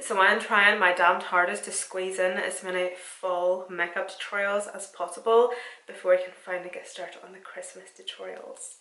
So I'm trying my damned hardest to squeeze in as many full makeup tutorials as possible before I can finally get started on the Christmas tutorials.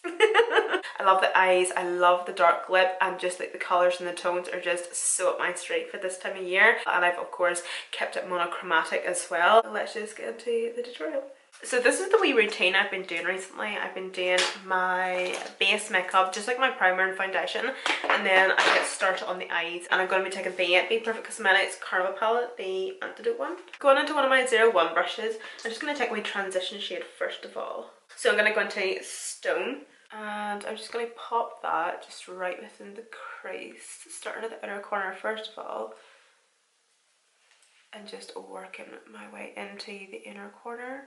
I love the eyes, I love the dark lip, and just like the colours and the tones are just so up my street for this time of year. And I've of course kept it monochromatic as well. Let's just get into the tutorial. So this is the wee routine I've been doing recently. I've been doing my base makeup, just like my primer and foundation, and then I get started on the eyes. And I'm going to be taking the Be Perfect Cosmetics Carnival palette, the Antidote one. Going into one of my 01 brushes, I'm just going to take my transition shade first of all. So I'm going to go into Stone, and I'm just going to pop that just right within the crease, starting at the outer corner first of all, and just working my way into the inner corner.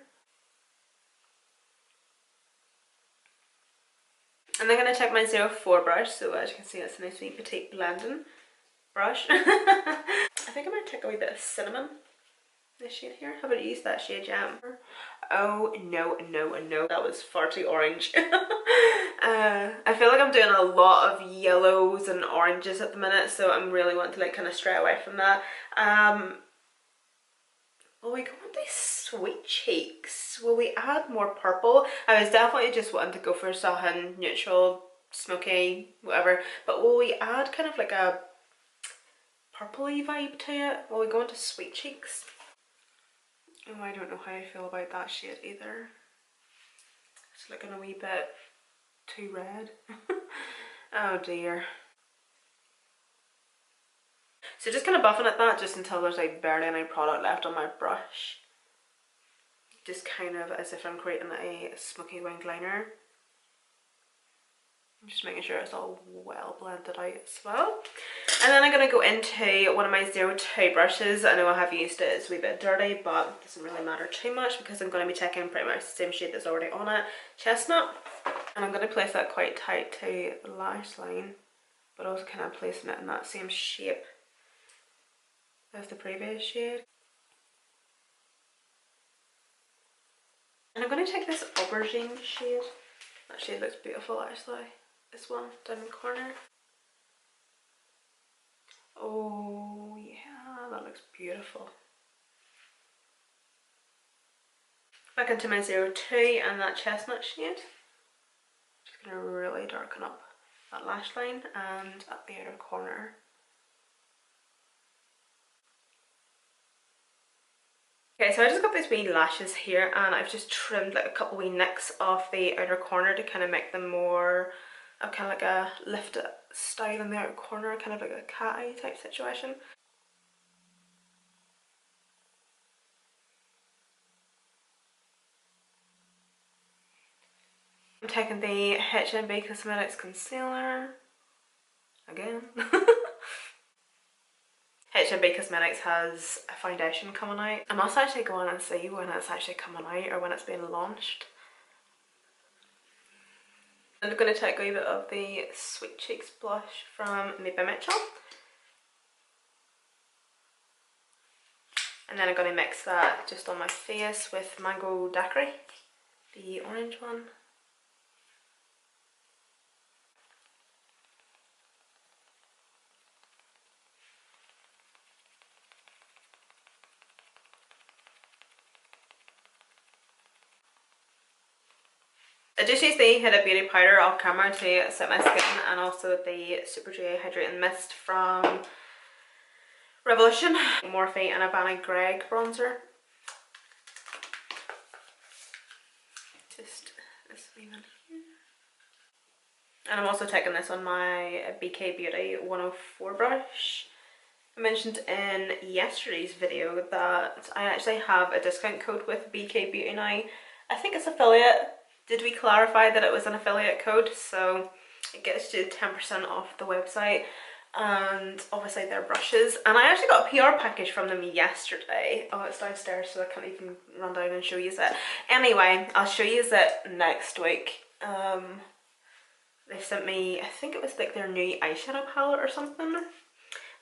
And then I'm going to take my 04 brush, so as you can see it's a nice wee petite blending brush. I think I might take a wee bit of cinnamon, this shade here. How about use that shade Jam? Oh no, that was far too orange. I feel like I'm doing a lot of yellows and oranges at the minute, so I'm really wanting to like kind of stray away from that. Will we go with these sweet cheeks? Will we add more purple? I was definitely just wanting to go for something neutral, smoky, whatever. But will we add kind of like a purpley vibe to it? Will we go into sweet cheeks? Oh, I don't know how I feel about that shade either. It's looking a wee bit too red. Oh dear. So just kind of buffing at that just until there's like barely any product left on my brush. Just kind of as if I'm creating a smoky winged liner. I'm just making sure it's all well blended out as well. And then I'm going to go into one of my 02 brushes. I know I have used it, it's a wee bit dirty, but it doesn't really matter too much because I'm going to be taking pretty much the same shade that's already on it, Chestnut. And I'm going to place that quite tight to the lash line, but also kind of placing it in that same shape as the previous shade. And I'm going to take this aubergine shade. That shade looks beautiful actually. This one down in the corner. Oh yeah, that looks beautiful. Back into my 02 and that chestnut shade. Just going to really darken up that lash line and at the outer corner. Okay, so I just got these wee lashes here and I've just trimmed like a couple wee nicks off the outer corner to kind of make them more of kind of like a lifted style in the outer corner, kind of like a cat eye type situation. I'm taking the H&B Cosmetics Concealer again. H&B Cosmetics has a foundation coming out. I must actually go on and see when it's actually coming out or when it's being launched. I'm going to take a wee bit of the Sweet Cheeks blush from Maybe Mitchell. And then I'm going to mix that just on my face with Mango Daiquiri, the orange one. I just used the Huda Beauty powder off camera to set my skin, and also the Super Dewy Hydrating Mist from Revolution. Morphe and Havana Greg bronzer. Just this wee one here. And I'm also taking this on my BK Beauty 104 brush. I mentioned in yesterday's video that I actually have a discount code with BK Beauty now. I think it's affiliate. Did we clarify that it was an affiliate code? So it gets you 10% off the website and obviously their brushes. And I actually got a PR package from them yesterday. Oh, it's downstairs so I can't even run down and show you it. Anyway, I'll show you it next week. They sent me, I think it was like their new eyeshadow palette or something.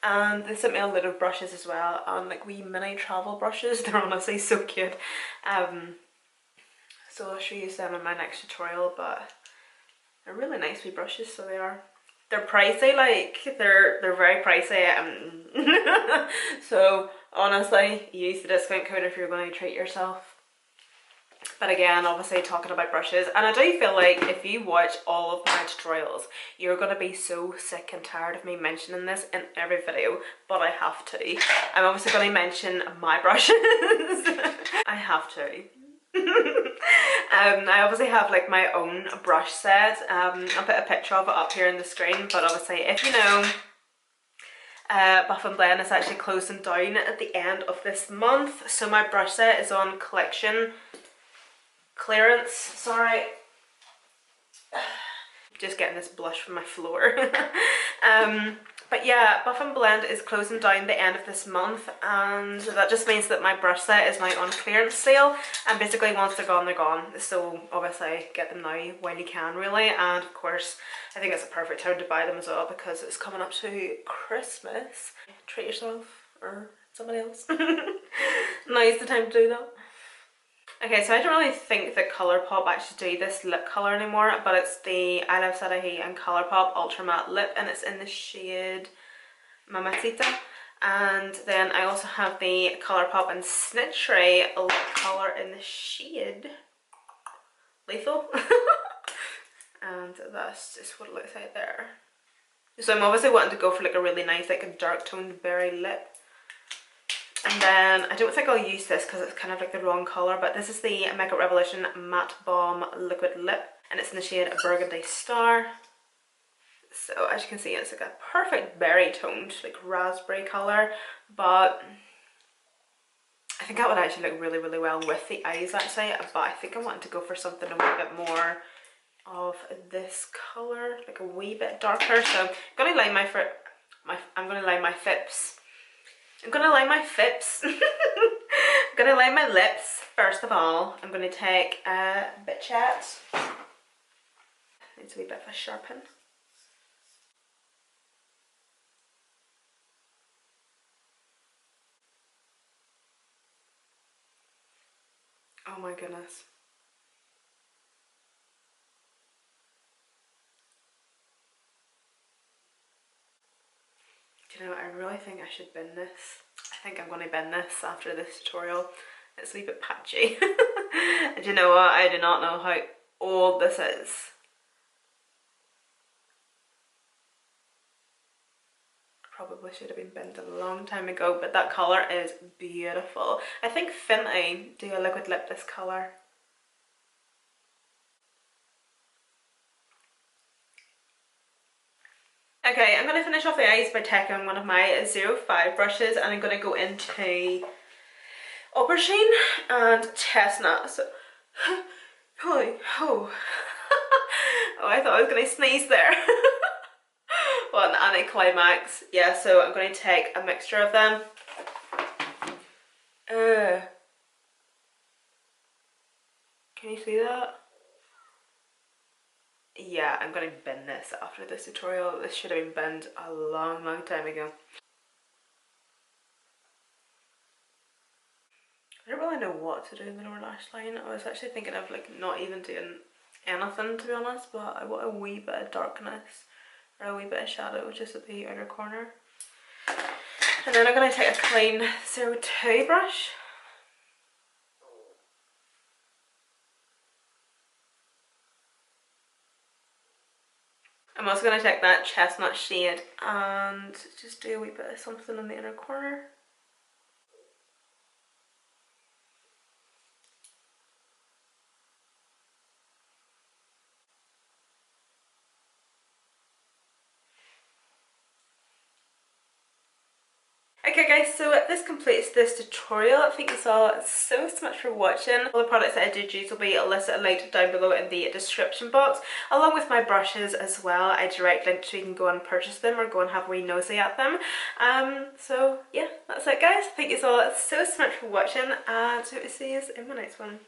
And they sent me a load of brushes as well, and like wee mini travel brushes. They're honestly so cute. So I'll show you them in my next tutorial, but they're really nice wee brushes, so they are. they're pricey, like they're very pricey. So honestly, use the discount code if you're going to treat yourself. But again, obviously talking about brushes, and I do feel like if you watch all of my tutorials, you're going to be so sick and tired of me mentioning this in every video, but I have to. I'm obviously going to mention my brushes. I have to. I obviously have like my own brush set. I'll put a picture of it up here on the screen, but obviously if you know, Buff and Blend is actually closing down at the end of this month, so my brush set is on collection clearance. Sorry, just getting this blush from my floor. But yeah, Buff and Blend is closing down the end of this month, and that just means that my brush set is now on clearance sale, and basically once they're gone, they're gone. So obviously get them now while you can, really. And of course I think it's a perfect time to buy them as well, because it's coming up to Christmas. Treat yourself, or somebody else. Now's the time to do that. Okay, so I don't really think that Colourpop actually do this lip colour anymore, but it's the I Love Sadahi and Colourpop Ultra Matte Lip, and it's in the shade Mamacita. And then I also have the Colourpop and Snitchery lip colour in the shade Lethal. And that's just what it looks like there. So I'm obviously wanting to go for like a really nice, like a dark toned berry lip. And then I don't think I'll use this because it's kind of like the wrong colour, but this is the Makeup Revolution Matte Balm Liquid Lip, and it's in the shade Burgundy Star. So as you can see, it's like a perfect berry toned, like raspberry colour, but I think that would actually look really, really well with the eyes actually, but I think I want to go for something a wee bit more of this colour, like a wee bit darker. So I'm going to line my fips. I'm going to line my lips. First of all, I'm going to take a Bit Chat. Needs a wee bit of a sharpen. Oh my goodness. Do you know, I really think I should bin this. I think I'm going to bin this after this tutorial. It's a wee bit patchy. And you know what? I do not know how old this is. Probably should have been binned a long time ago, but that colour is beautiful. I think Fenty do a liquid lip this colour. Okay, I'm going to finish off the eyes by taking one of my 05 brushes, and I'm going to go into Aubergine and Chestnut. So, oh, I thought I was going to sneeze there. Well, an anticlimax. Yeah, so I'm going to take a mixture of them. Can you see that? Yeah, I'm going to bin this after this tutorial. This should have been binned a long, long time ago. I don't really know what to do in the lower lash line. I was actually thinking of like not even doing anything, to be honest, but I want a wee bit of darkness or a wee bit of shadow just at the outer corner. And then I'm going to take a clean 02 brush. I'm also going to take that chestnut shade and just do a wee bit of something in the inner corner. Okay guys, so this completes this tutorial. Thank you so much for watching. All the products that I did use will be listed linked down below in the description box, along with my brushes as well. I direct link so you can go and purchase them or go and have a wee nosy at them. So yeah, that's it guys. Thank you so much for watching, and so see you in my next one.